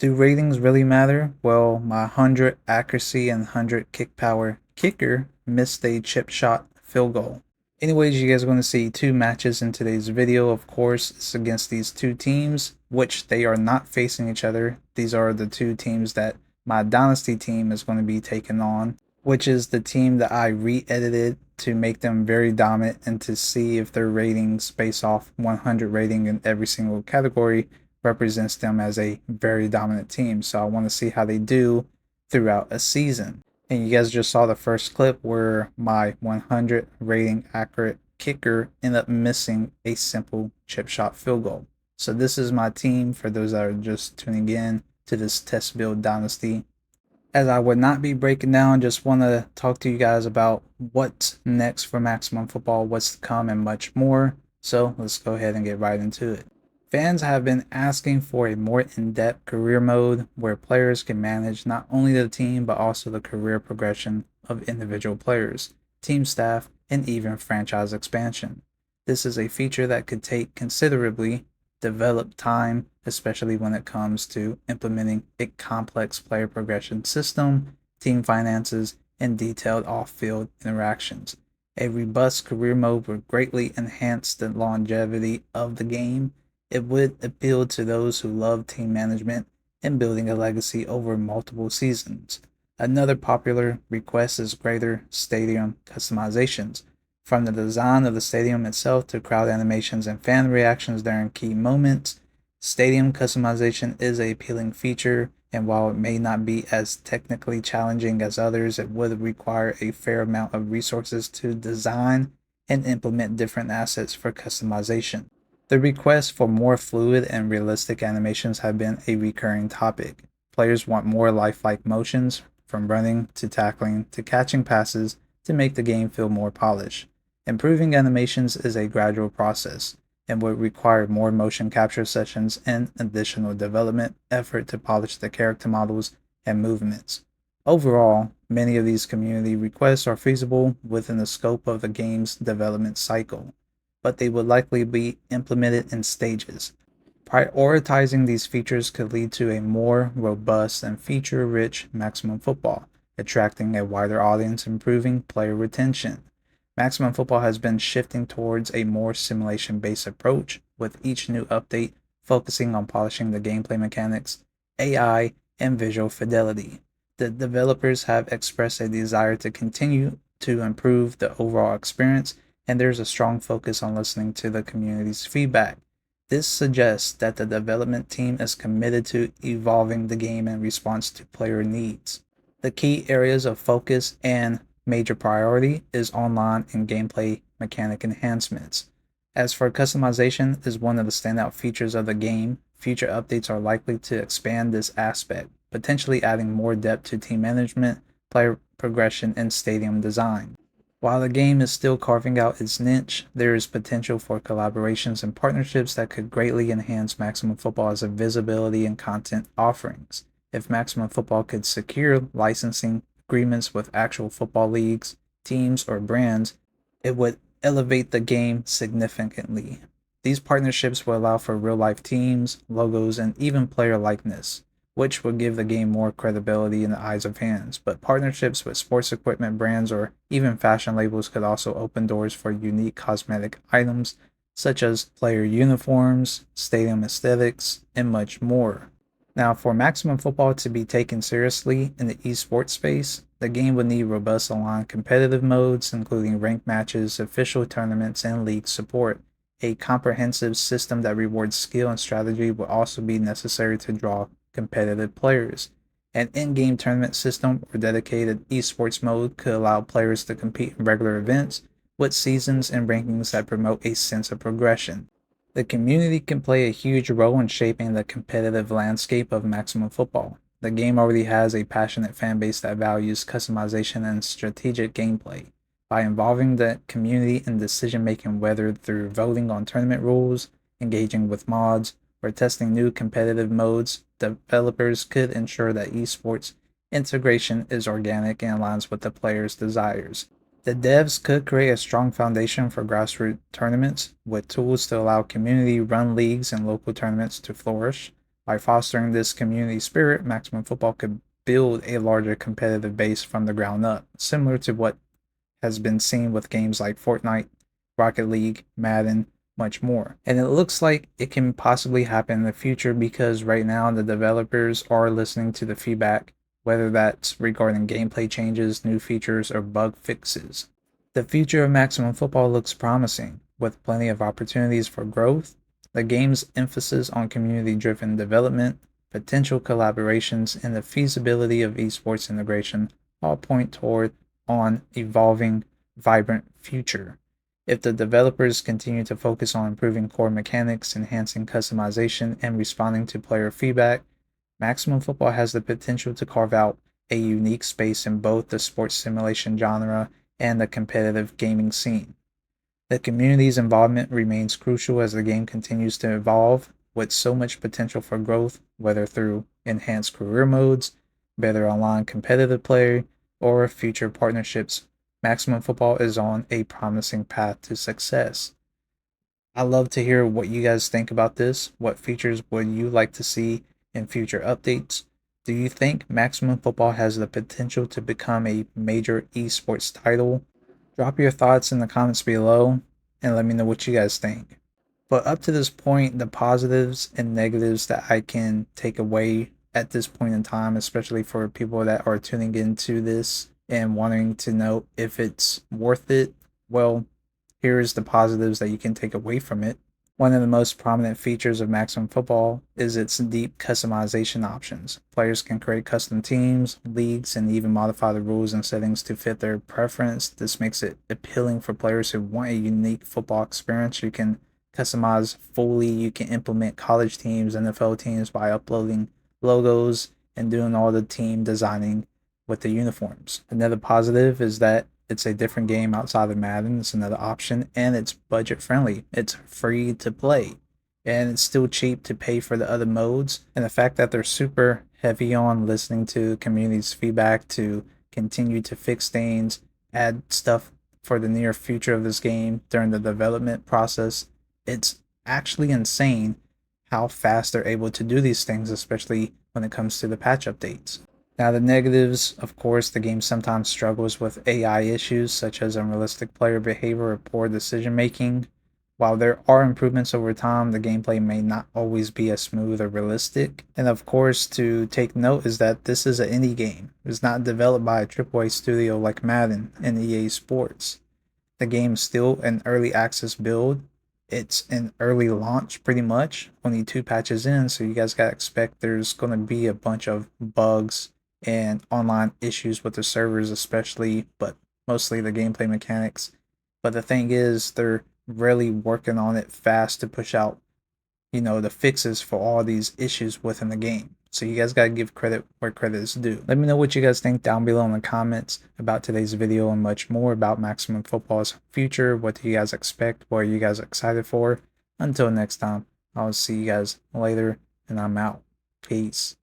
Do ratings really matter? Well, my 100 accuracy and 100 kick power kicker missed a chip shot field goal. Anyways, you guys are going to see two matches in today's video. Of course, it's against these two teams, which they are not facing each other. These are the two teams that my Dynasty team is going to be taking on, which is the team that I re-edited to make them very dominant and to see if their ratings based off 100 rating in every single category represents them as a very dominant team. So I want to see how they do throughout a season. And you guys just saw the first clip where my 100 rating accurate kicker ended up missing a simple chip shot field goal. So this is my team for those that are just tuning in to this test build dynasty. As I would not be breaking down, just want to talk to you guys about what's next for Maximum Football, what's to come, and much more. So let's go ahead and get right into it. Fans have been asking for a more in-depth career mode where players can manage not only the team but also the career progression of individual players, team staff, and even franchise expansion. This is a feature that could take considerably developed time, especially when it comes to implementing a complex player progression system, team finances, and detailed off-field interactions. A robust career mode would greatly enhance the longevity of the game. It would appeal to those who love team management and building a legacy over multiple seasons. Another popular request is greater stadium customizations. From the design of the stadium itself to crowd animations and fan reactions during key moments, stadium customization is an appealing feature, and while it may not be as technically challenging as others, it would require a fair amount of resources to design and implement different assets for customization. The requests for more fluid and realistic animations have been a recurring topic. Players want more lifelike motions, from running to tackling to catching passes, to make the game feel more polished. Improving animations is a gradual process and would require more motion capture sessions and additional development effort to polish the character models and movements. Overall, many of these community requests are feasible within the scope of the game's development cycle, but they would likely be implemented in stages. Prioritizing these features could lead to a more robust and feature-rich Maximum Football, attracting a wider audience and improving player retention. Maximum Football has been shifting towards a more simulation-based approach, with each new update focusing on polishing the gameplay mechanics, AI, and visual fidelity. The developers have expressed a desire to continue to improve the overall experience, and there's a strong focus on listening to the community's feedback. This suggests that the development team is committed to evolving the game in response to player needs. The key areas of focus and major priority is online and gameplay mechanic enhancements. As for customization is one of the standout features of the game, future updates are likely to expand this aspect, potentially adding more depth to team management, player progression, and stadium design. While the game is still carving out its niche, there is potential for collaborations and partnerships that could greatly enhance Maximum Football's visibility and content offerings. If Maximum Football could secure licensing agreements with actual football leagues, teams, or brands, it would elevate the game significantly. These partnerships will allow for real-life teams, logos, and even player likeness, which would give the game more credibility in the eyes of fans. But partnerships with sports equipment brands or even fashion labels could also open doors for unique cosmetic items such as player uniforms, stadium aesthetics, and much more. Now, for Maximum Football to be taken seriously in the esports space, the game would need robust online competitive modes, including ranked matches, official tournaments, and league support. A comprehensive system that rewards skill and strategy will also be necessary to draw competitive players. An in-game tournament system or dedicated esports mode could allow players to compete in regular events with seasons and rankings that promote a sense of progression. The community can play a huge role in shaping the competitive landscape of Maximum Football. The game already has a passionate fan base that values customization and strategic gameplay. By involving the community in decision-making, whether through voting on tournament rules, engaging with mods, or testing new competitive modes, developers could ensure that esports integration is organic and aligns with the players' desires. The devs could create a strong foundation for grassroots tournaments with tools to allow community-run leagues and local tournaments to flourish. By fostering this community spirit, Maximum Football could build a larger competitive base from the ground up, similar to what has been seen with games like Fortnite, Rocket League, Madden, much more. And it looks like it can possibly happen in the future because right now the developers are listening to the feedback, whether that's regarding gameplay changes, new features, or bug fixes. The future of Maximum Football looks promising, with plenty of opportunities for growth. The game's emphasis on community driven development, potential collaborations, and the feasibility of esports integration all point toward on evolving, vibrant future. If the developers continue to focus on improving core mechanics, enhancing customization, and responding to player feedback, Maximum Football has the potential to carve out a unique space in both the sports simulation genre and the competitive gaming scene. The community's involvement remains crucial as the game continues to evolve, with so much potential for growth, whether through enhanced career modes, better online competitive play, or future partnerships. Maximum Football is on a promising path to success. I'd love to hear what you guys think about this. What features would you like to see in future updates? Do you think Maximum Football has the potential to become a major esports title? Drop your thoughts in the comments below and let me know what you guys think. But up to this point, the positives and negatives that I can take away at this point in time, especially for people that are tuning into this and wanting to know if it's worth it, well, here's the positives that you can take away from it. One of the most prominent features of Maximum Football is its deep customization options. Players can create custom teams, leagues, and even modify the rules and settings to fit their preference. This makes it appealing for players who want a unique football experience. You can customize fully, you can implement college teams, NFL teams by uploading logos and doing all the team designing with the uniforms. Another positive is that it's a different game outside of Madden. It's another option, and it's budget friendly. It's free to play, and it's still cheap to pay for the other modes. And the fact that they're super heavy on listening to community's feedback to continue to fix things, add stuff for the near future of this game during the development process, it's actually insane how fast they're able to do these things, especially when it comes to the patch updates. Now, the negatives, of course, the game sometimes struggles with AI issues such as unrealistic player behavior or poor decision making. While there are improvements over time, the gameplay may not always be as smooth or realistic. And of course, to take note is that this is an indie game. It's not developed by a AAA studio like Madden and EA Sports. The game is still an early access build. It's an early launch pretty much, only 2 patches in, so you guys gotta expect there's gonna be a bunch of bugs and online issues with the servers especially, but mostly the gameplay mechanics. But the thing is, they're really working on it fast to push out, the fixes for all these issues within the game. So you guys gotta give credit where credit is due. Let me know what you guys think down below in the comments about today's video and much more about Maximum Football's future. What do you guys expect? What are you guys excited for? Until next time, I'll see you guys later, and I'm out. Peace.